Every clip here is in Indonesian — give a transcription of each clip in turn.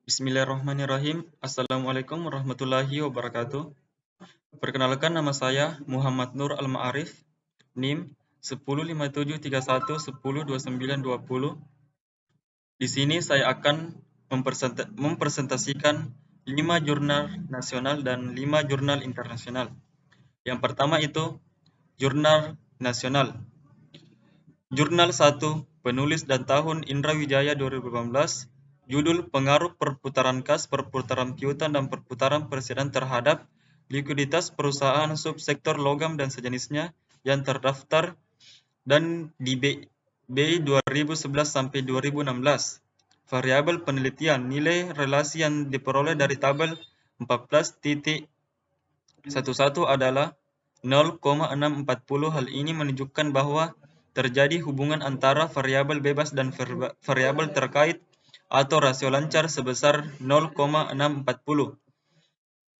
Bismillahirrahmanirrahim. Assalamualaikum warahmatullahi wabarakatuh. Perkenalkan, nama saya Muhammad Nur Al-Ma'arif, NIM 105731102920. Di sini saya akan mempresentasikan 5 jurnal nasional dan 5 jurnal internasional. Yang pertama itu jurnal nasional. Jurnal 1, penulis dan tahun Indra Wijaya 2018. Judul Pengaruh Perputaran Kas, Perputaran Piutang, dan Perputaran Persediaan terhadap likuiditas perusahaan subsektor logam dan sejenisnya yang terdaftar dan di BI 2011 sampai 2016. Variabel penelitian, nilai relasi yang diperoleh dari tabel 14.11 adalah 0,640. Hal ini menunjukkan bahwa terjadi hubungan antara variabel bebas dan variabel terkait atau rasio lancar sebesar 0,640.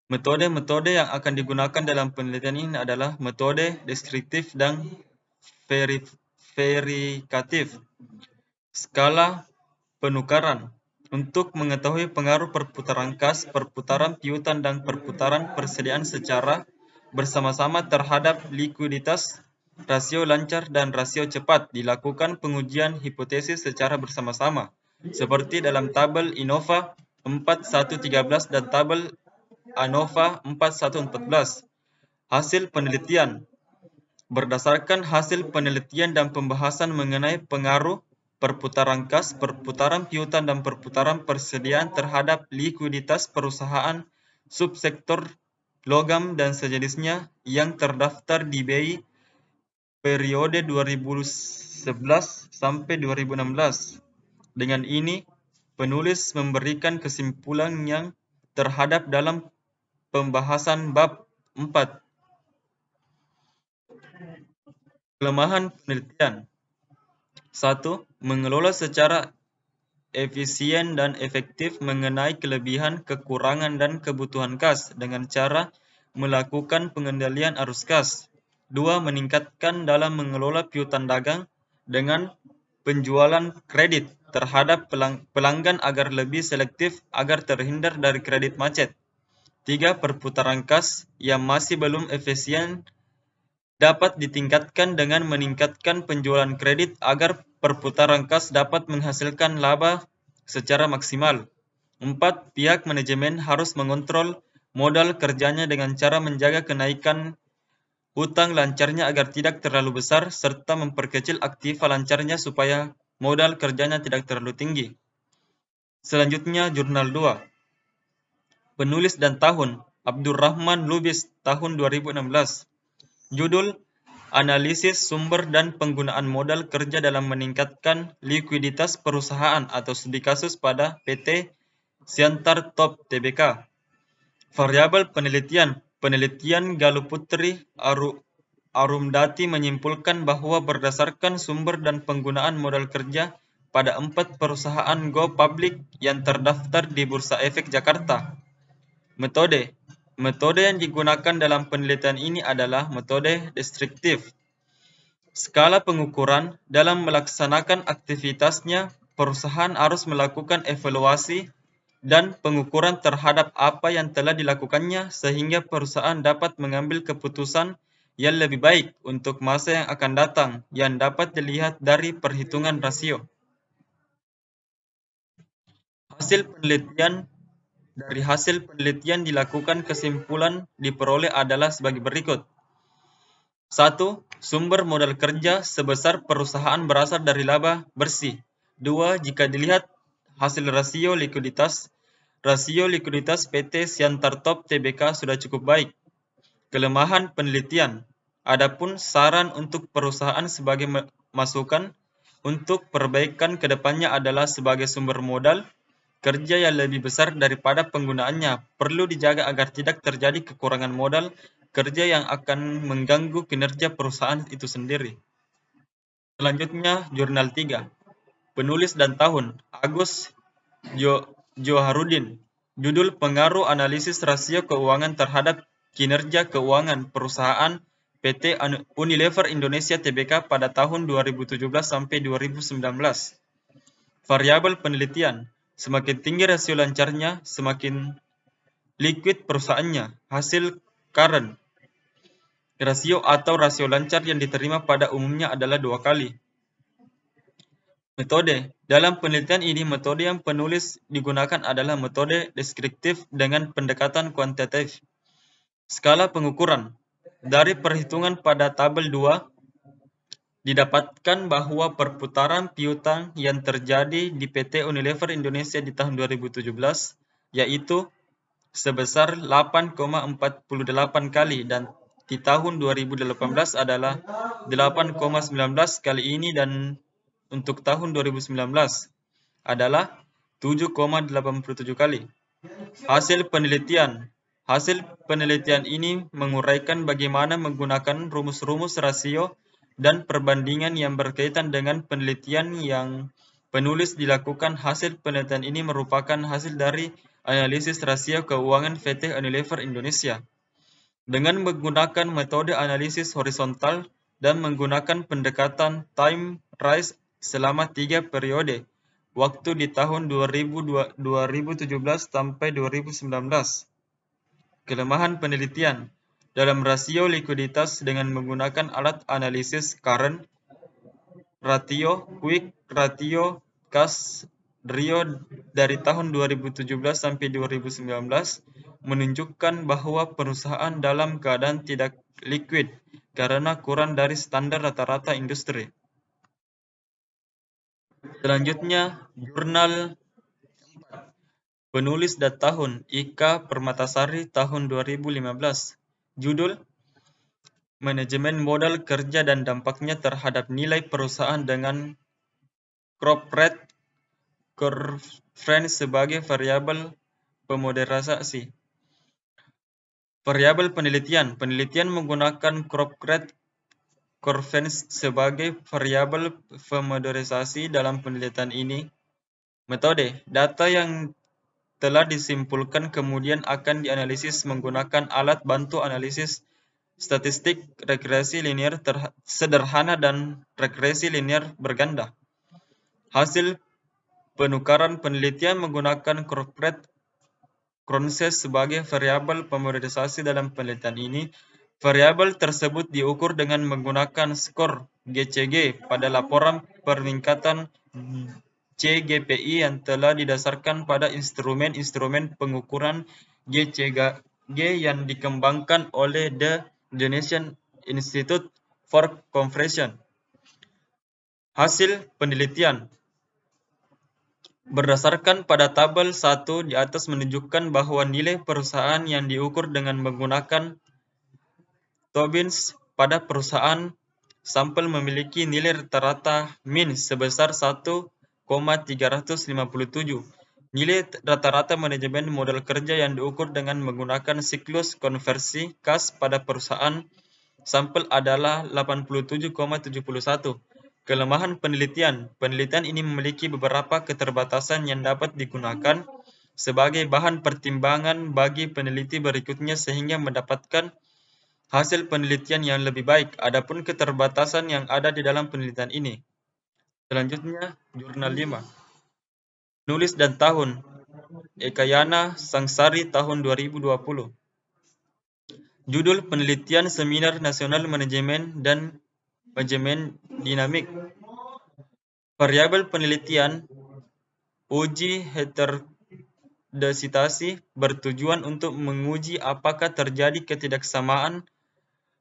Metode-metode yang akan digunakan dalam penelitian ini adalah metode deskriptif dan verifikatif. Skala penukaran. Untuk mengetahui pengaruh perputaran kas, perputaran piutang, dan perputaran persediaan secara bersama-sama terhadap likuiditas, rasio lancar dan rasio cepat, dilakukan pengujian hipotesis secara bersama-sama, seperti dalam tabel INOVA 4113 dan tabel ANOVA 4114. Hasil penelitian. Berdasarkan hasil penelitian dan pembahasan mengenai pengaruh perputaran kas, perputaran piutang, dan perputaran persediaan terhadap likuiditas perusahaan subsektor logam dan sejenisnya yang terdaftar di BI periode 2011 sampai 2016. Dengan ini, penulis memberikan kesimpulan yang terhadap dalam pembahasan bab 4. Kelemahan penelitian. 1. Mengelola secara efisien dan efektif mengenai kelebihan, kekurangan, dan kebutuhan kas dengan cara melakukan pengendalian arus kas. 2. Meningkatkan dalam mengelola piutang dagang dengan penjualan kredit terhadap pelanggan agar lebih selektif agar terhindar dari kredit macet. 3. Perputaran kas yang masih belum efisien dapat ditingkatkan dengan meningkatkan penjualan kredit agar perputaran kas dapat menghasilkan laba secara maksimal. 4. Pihak manajemen harus mengontrol modal kerjanya dengan cara menjaga kenaikan hutang lancarnya agar tidak terlalu besar, serta memperkecil aktiva lancarnya supaya modal kerjanya tidak terlalu tinggi. Selanjutnya, jurnal 2. Penulis dan tahun Abdurrahman Lubis tahun 2016. Judul Analisis Sumber dan Penggunaan Modal Kerja dalam Meningkatkan Likuiditas Perusahaan atau studi kasus pada PT Siantar Top Tbk. Variabel penelitian. Penelitian Galuputri Arumdati menyimpulkan bahwa berdasarkan sumber dan penggunaan modal kerja pada 4 perusahaan go public yang terdaftar di Bursa Efek Jakarta. Metode. Metode yang digunakan dalam penelitian ini adalah metode deskriptif. Skala pengukuran. Dalam melaksanakan aktivitasnya, perusahaan harus melakukan evaluasi dan pengukuran terhadap apa yang telah dilakukannya sehingga perusahaan dapat mengambil keputusan yang lebih baik untuk masa yang akan datang yang dapat dilihat dari perhitungan rasio. Hasil penelitian. Dari hasil penelitian dilakukan kesimpulan diperoleh adalah sebagai berikut. 1. Sumber modal kerja sebesar perusahaan berasal dari laba bersih. 2. Jika dilihat hasil rasio likuiditas PT Siantar Top Tbk sudah cukup baik. Kelemahan penelitian. Adapun saran untuk perusahaan sebagai masukan untuk perbaikan kedepannya adalah sebagai sumber modal kerja yang lebih besar daripada penggunaannya perlu dijaga agar tidak terjadi kekurangan modal kerja yang akan mengganggu kinerja perusahaan itu sendiri. Selanjutnya, jurnal 3. Penulis dan tahun Agus Joharudin. Judul Pengaruh Analisis Rasio Keuangan terhadap Kinerja Keuangan Perusahaan PT Unilever Indonesia Tbk pada tahun 2017 sampai 2019. Variabel penelitian. Semakin tinggi rasio lancarnya, semakin liquid perusahaannya. Hasil current rasio atau rasio lancar yang diterima pada umumnya adalah 2 kali. Metode. Dalam penelitian ini, metode yang penulis digunakan adalah metode deskriptif dengan pendekatan kuantitatif. Skala pengukuran. Dari perhitungan pada tabel 2, didapatkan bahwa perputaran piutang yang terjadi di PT Unilever Indonesia di tahun 2017, yaitu sebesar 8,48 kali, dan di tahun 2018 adalah 8,19 kali ini, dan untuk tahun 2019 adalah 7,87 kali. Hasil penelitian. Hasil penelitian ini menguraikan bagaimana menggunakan rumus-rumus rasio dan perbandingan yang berkaitan dengan penelitian yang penulis dilakukan. Hasil penelitian ini merupakan hasil dari analisis rasio keuangan PT Unilever Indonesia. Dengan menggunakan metode analisis horizontal dan menggunakan pendekatan time rise selama 3 periode waktu di tahun 2017 sampai 2019. Kelemahan penelitian. Dalam rasio likuiditas dengan menggunakan alat analisis current ratio, quick ratio, cash ratio dari tahun 2017 sampai 2019 menunjukkan bahwa perusahaan dalam keadaan tidak liquid karena kurang dari standar rata-rata industri. Selanjutnya, jurnal penulis dan tahun, Ika Permatasari, tahun 2015. Judul, Manajemen Modal Kerja dan Dampaknya Terhadap Nilai Perusahaan dengan Corporate Governance sebagai Variabel Pemodernisasi. Variabel penelitian. Penelitian menggunakan corporate governance sebagai variabel pemodernisasi dalam penelitian ini. Metode. Data yang telah disimpulkan kemudian akan dianalisis menggunakan alat bantu analisis statistik regresi linear sederhana dan regresi linear berganda. Hasil penukaran penelitian menggunakan corporate governance sebagai variabel pemodernisasi dalam penelitian ini. Variabel tersebut diukur dengan menggunakan skor GCG pada laporan peningkatan CGPI yang telah didasarkan pada instrumen-instrumen pengukuran GCG yang dikembangkan oleh The Indonesian Institute for Conversion. Hasil penelitian. Berdasarkan pada tabel 1 di atas menunjukkan bahwa nilai perusahaan yang diukur dengan menggunakan Tobins pada perusahaan sampel memiliki nilai rata-rata min sebesar 1,357. Nilai rata-rata manajemen modal kerja yang diukur dengan menggunakan siklus konversi kas pada perusahaan sampel adalah 87,71. Kelemahan penelitian. Penelitian ini memiliki beberapa keterbatasan yang dapat digunakan sebagai bahan pertimbangan bagi peneliti berikutnya sehingga mendapatkan hasil penelitian yang lebih baik. Adapun keterbatasan yang ada di dalam penelitian ini. Selanjutnya, jurnal 5. Nulis dan tahun, Ekayana Sangsari, tahun 2020. Judul penelitian Seminar Nasional Manajemen dan Manajemen Dinamik. Variabel penelitian, uji heterodisitasi bertujuan untuk menguji apakah terjadi ketidaksamaan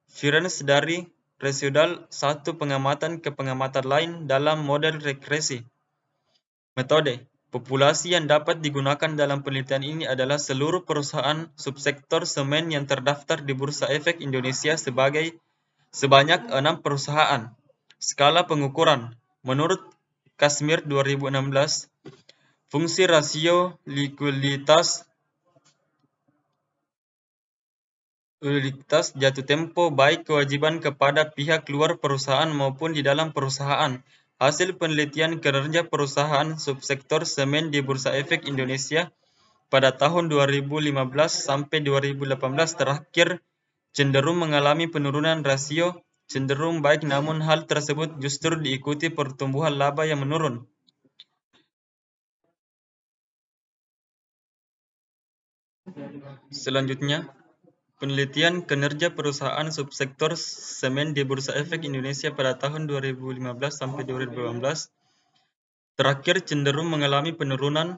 variance dari residual satu pengamatan ke pengamatan lain dalam model regresi. Metode. Populasi yang dapat digunakan dalam penelitian ini adalah seluruh perusahaan subsektor semen yang terdaftar di Bursa Efek Indonesia sebanyak 6 perusahaan. Skala pengukuran. Menurut Kashmir 2016, fungsi rasio likuiditas jatuh tempo baik kewajiban kepada pihak luar perusahaan maupun di dalam perusahaan. Hasil penelitian kinerja perusahaan subsektor semen di Bursa Efek Indonesia pada tahun 2015 sampai 2018 terakhir cenderung mengalami penurunan rasio cenderung baik, namun hal tersebut justru diikuti pertumbuhan laba yang menurun. Selanjutnya, penelitian kinerja perusahaan subsektor semen di Bursa Efek Indonesia pada tahun 2015 sampai 2018 terakhir cenderung mengalami penurunan.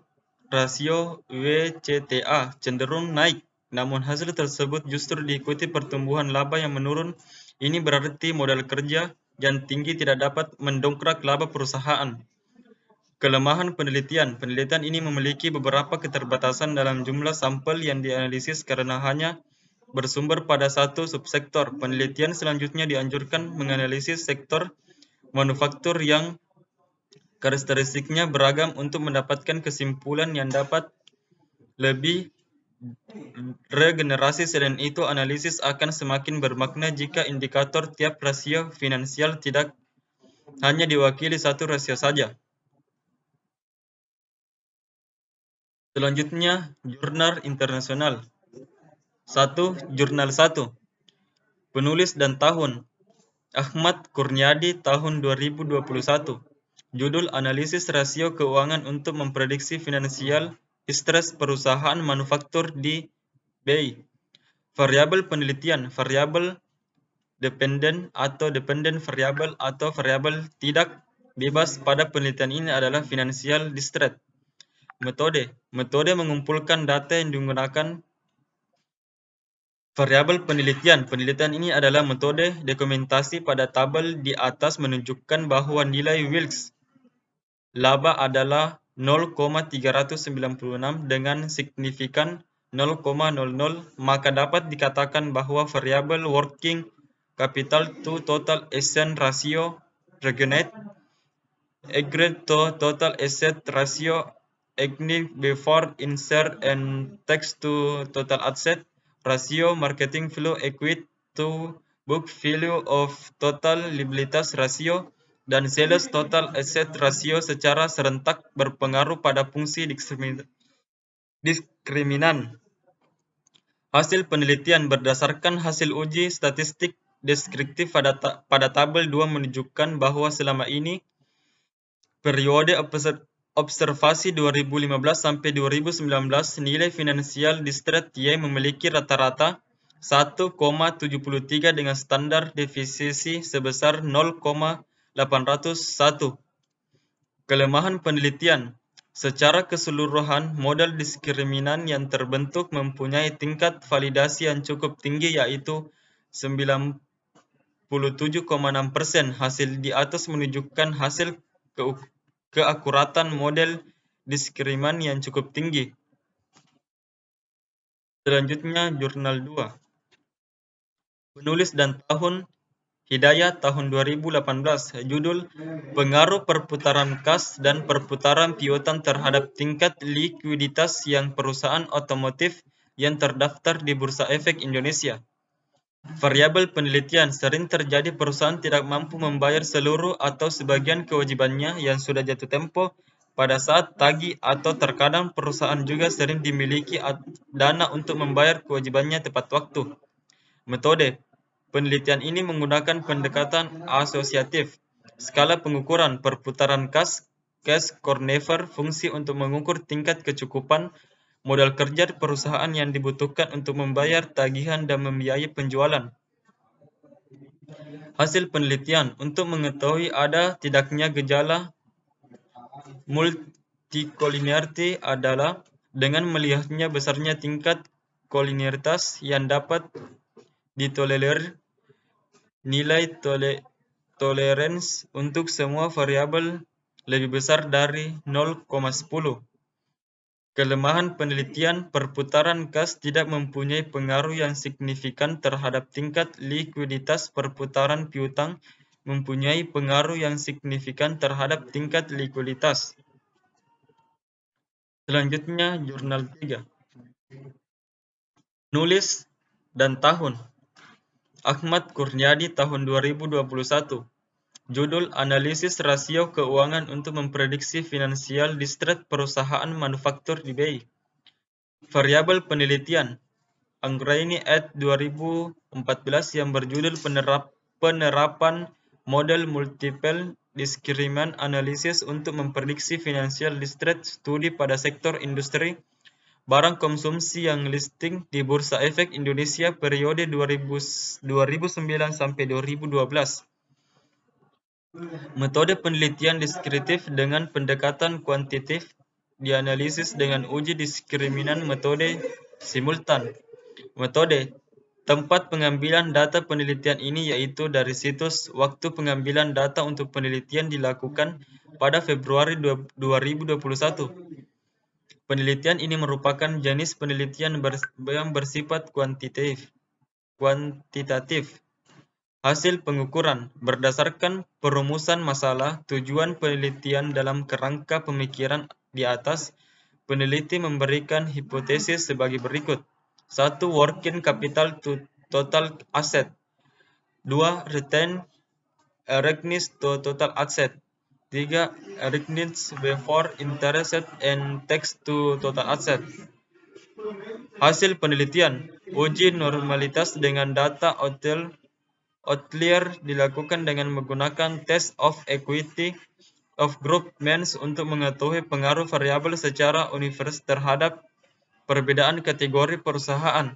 Rasio WCTA cenderung naik, namun hasil tersebut justru diikuti pertumbuhan laba yang menurun. Ini berarti modal kerja yang tinggi tidak dapat mendongkrak laba perusahaan. Kelemahan penelitian. Penelitian ini memiliki beberapa keterbatasan dalam jumlah sampel yang dianalisis karena hanya bersumber pada satu subsektor. Penelitian selanjutnya dianjurkan menganalisis sektor manufaktur yang karakteristiknya beragam untuk mendapatkan kesimpulan yang dapat lebih regenerasi. Selain itu, analisis akan semakin bermakna jika indikator tiap rasio finansial tidak hanya diwakili satu rasio saja. Selanjutnya, jurnal internasional. 1. Jurnal 1. Penulis dan tahun. Ahmad Kurniadi tahun 2021. Judul Analisis Rasio Keuangan untuk Memprediksi Financial Distress Perusahaan Manufaktur di BI. Variabel penelitian, variabel dependen atau dependent variable atau variabel tidak bebas pada penelitian ini adalah financial distress. Metode mengumpulkan data yang digunakan variabel penelitian. Penelitian ini adalah metode dokumentasi. Pada tabel di atas menunjukkan bahwa nilai Wilks laba adalah 0,396 dengan signifikan 0,00, maka dapat dikatakan bahwa variabel working capital to total asset ratio Regenerate agreed to total asset ratio Agni before insert and text to total asset ratio marketing flow equate to book value of total liabilities ratio dan sales total asset ratio secara serentak berpengaruh pada fungsi diskriminan. Hasil penelitian berdasarkan hasil uji statistik deskriptif pada tabel 2 menunjukkan bahwa selama ini periode observasi 2015 sampai 2019 nilai finansial distress Y memiliki rata-rata 1,73 dengan standar defisisi sebesar 0,801. Kelemahan penelitian. Secara keseluruhan, model diskriminan yang terbentuk mempunyai tingkat validasi yang cukup tinggi, yaitu 97,6%. Hasil di atas menunjukkan hasil keakuratan model diskriminan yang cukup tinggi. Selanjutnya, jurnal 2. Penulis dan tahun. Hidayat tahun 2018. Judul Pengaruh Perputaran Kas dan Perputaran Piutang terhadap tingkat likuiditas yang perusahaan otomotif yang terdaftar di Bursa Efek Indonesia. Variabel penelitian. Sering terjadi perusahaan tidak mampu membayar seluruh atau sebagian kewajibannya yang sudah jatuh tempo pada saat tagih, atau terkadang perusahaan juga sering dimiliki dana untuk membayar kewajibannya tepat waktu. Metode penelitian ini menggunakan pendekatan asosiatif. Skala pengukuran perputaran kas, cash turnover, fungsi untuk mengukur tingkat kecukupan modal kerja perusahaan yang dibutuhkan untuk membayar tagihan dan membiayai penjualan. Hasil penelitian untuk mengetahui ada tidaknya gejala multikoliniarity adalah dengan melihatnya besarnya tingkat koliniaritas yang dapat ditolerir. Nilai toleransi untuk semua variabel lebih besar dari 0,10. Kelemahan penelitian. Perputaran kas tidak mempunyai pengaruh yang signifikan terhadap tingkat likuiditas. Perputaran piutang mempunyai pengaruh yang signifikan terhadap tingkat likuiditas. Selanjutnya, jurnal 3. Nulis dan tahun. Ahmad Kurniadi tahun 2021. Judul Analisis Rasio Keuangan untuk Memprediksi Financial Distress Perusahaan Manufaktur di BI. Variabel penelitian. Anggraini et 2014 yang berjudul Penerapan Model Multiple Discriminant Analysis untuk Memprediksi Financial Distress Studi pada sektor industri barang konsumsi yang listing di Bursa Efek Indonesia periode 2009 sampai 2012. Metode penelitian deskriptif dengan pendekatan kuantitatif dianalisis dengan uji diskriminan metode simultan. Metode tempat pengambilan data penelitian ini yaitu dari situs. Waktu pengambilan data untuk penelitian dilakukan pada Februari 2021. Penelitian ini merupakan jenis penelitian yang bersifat kuantitatif. Hasil pengukuran berdasarkan perumusan masalah tujuan penelitian dalam kerangka pemikiran di atas. Peneliti memberikan hipotesis sebagai berikut. 1. Working capital to total asset. 2. Retained earnings to total asset. 3. Earnings before interest and tax to total asset. Hasil penelitian. Uji normalitas dengan data outlier dilakukan dengan menggunakan test of equity of group means untuk mengetahui pengaruh variabel secara universal terhadap perbedaan kategori perusahaan.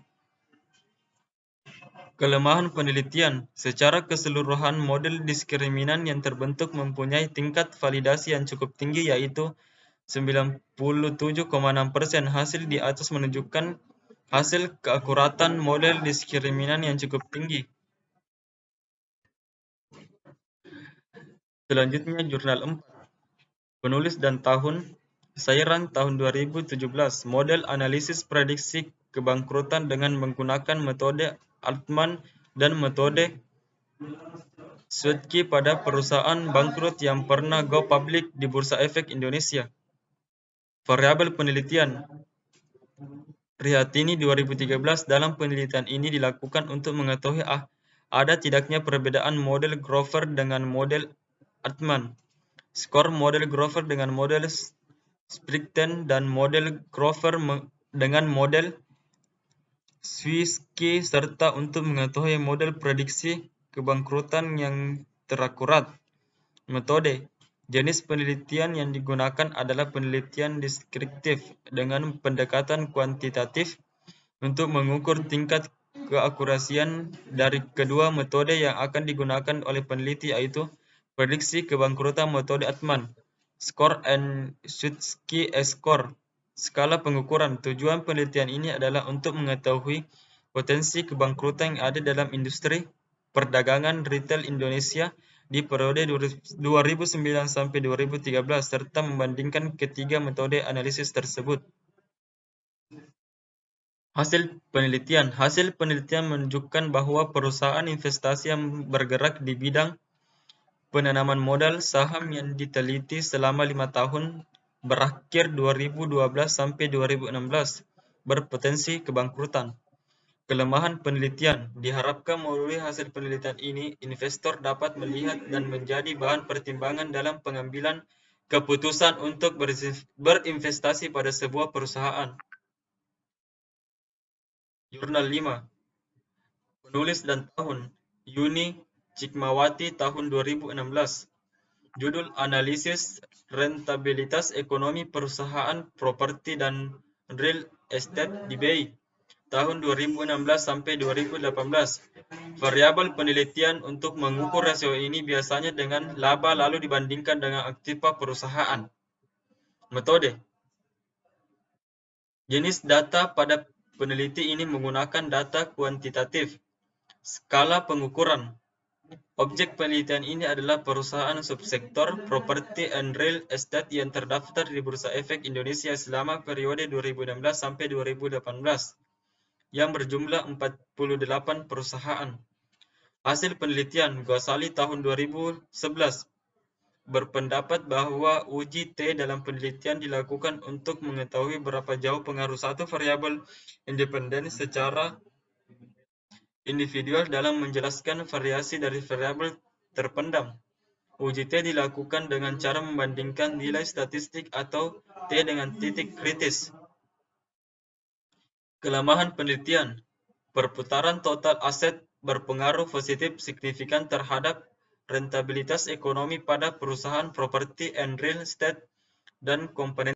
Kelemahan penelitian. Secara keseluruhan, model diskriminan yang terbentuk mempunyai tingkat validasi yang cukup tinggi, yaitu 97,6%. Hasil di atas menunjukkan hasil keakuratan model diskriminan yang cukup tinggi. Selanjutnya, Jurnal 4. Penulis dan tahun. Sairang tahun 2017. Model analisis prediksi kebangkrutan dengan menggunakan metode Altman dan metode Swiecki pada perusahaan bangkrut yang pernah go public di Bursa Efek Indonesia. Variabel penelitian. Rihatini 2013. Dalam penelitian ini dilakukan untuk mengetahui ada tidaknya perbedaan model Grover dengan model Altman. Skor model Grover dengan model Sprichten dan model Grover dengan model Swiecki, serta untuk mengetahui model prediksi kebangkrutan yang terakurat. Metode. Jenis penelitian yang digunakan adalah penelitian deskriptif dengan pendekatan kuantitatif untuk mengukur tingkat keakurasian dari kedua metode yang akan digunakan oleh peneliti, yaitu prediksi kebangkrutan metode Altman, skor and Swiecki skor. Skala pengukuran. Tujuan penelitian ini adalah untuk mengetahui potensi kebangkrutan yang ada dalam industri perdagangan retail Indonesia di periode 2009 sampai 2013 serta membandingkan ketiga metode analisis tersebut. Hasil penelitian. Hasil penelitian menunjukkan bahwa perusahaan investasi yang bergerak di bidang penanaman modal saham yang diteliti selama 5 tahun berakhir 2012 sampai 2016 berpotensi kebangkrutan. Kelemahan penelitian. Diharapkan melalui hasil penelitian ini, investor dapat melihat dan menjadi bahan pertimbangan dalam pengambilan keputusan untuk berinvestasi pada sebuah perusahaan. Jurnal 5. Penulis dan tahun. Yuni Cikmawati tahun 2016. Judul Analisis Rentabilitas Ekonomi Perusahaan Properti dan Real Estate di BI tahun 2016 sampai 2018. Variabel penelitian untuk mengukur rasio ini biasanya dengan laba lalu dibandingkan dengan aktiva perusahaan. Metode. Jenis data pada peneliti ini menggunakan data kuantitatif. Skala pengukuran. Objek penelitian ini adalah perusahaan subsektor properti and real estate yang terdaftar di Bursa Efek Indonesia selama periode 2016 sampai 2018 yang berjumlah 48 perusahaan. Hasil penelitian. Ghazali tahun 2011 berpendapat bahwa uji T dalam penelitian dilakukan untuk mengetahui berapa jauh pengaruh satu variabel independen secara individual dalam menjelaskan variasi dari variabel terpendam. Uji T dilakukan dengan cara membandingkan nilai statistik atau T dengan titik kritis. Kelemahan penelitian. Perputaran total aset berpengaruh positif signifikan terhadap rentabilitas ekonomi pada perusahaan properti and real estate dan komponen.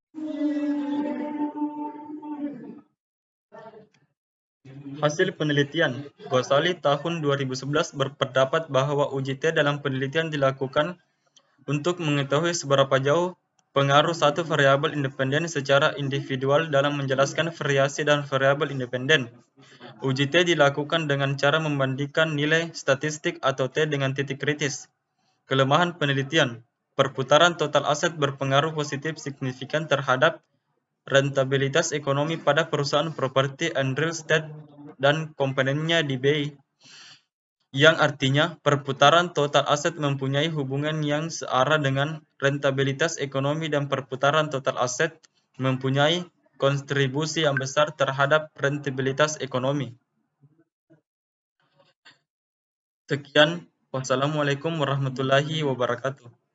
Hasil penelitian, Gosali tahun 2011 berpendapat bahwa uji T dalam penelitian dilakukan untuk mengetahui seberapa jauh pengaruh satu variabel independen secara individual dalam menjelaskan variasi dan variabel independen. Uji T dilakukan dengan cara membandingkan nilai statistik atau T dengan titik kritis. Kelemahan penelitian, perputaran total aset berpengaruh positif signifikan terhadap rentabilitas ekonomi pada perusahaan properti and real estate dan komponennya di BI, yang artinya perputaran total aset mempunyai hubungan yang searah dengan rentabilitas ekonomi dan perputaran total aset mempunyai kontribusi yang besar terhadap rentabilitas ekonomi. Sekian, wassalamualaikum warahmatullahi wabarakatuh.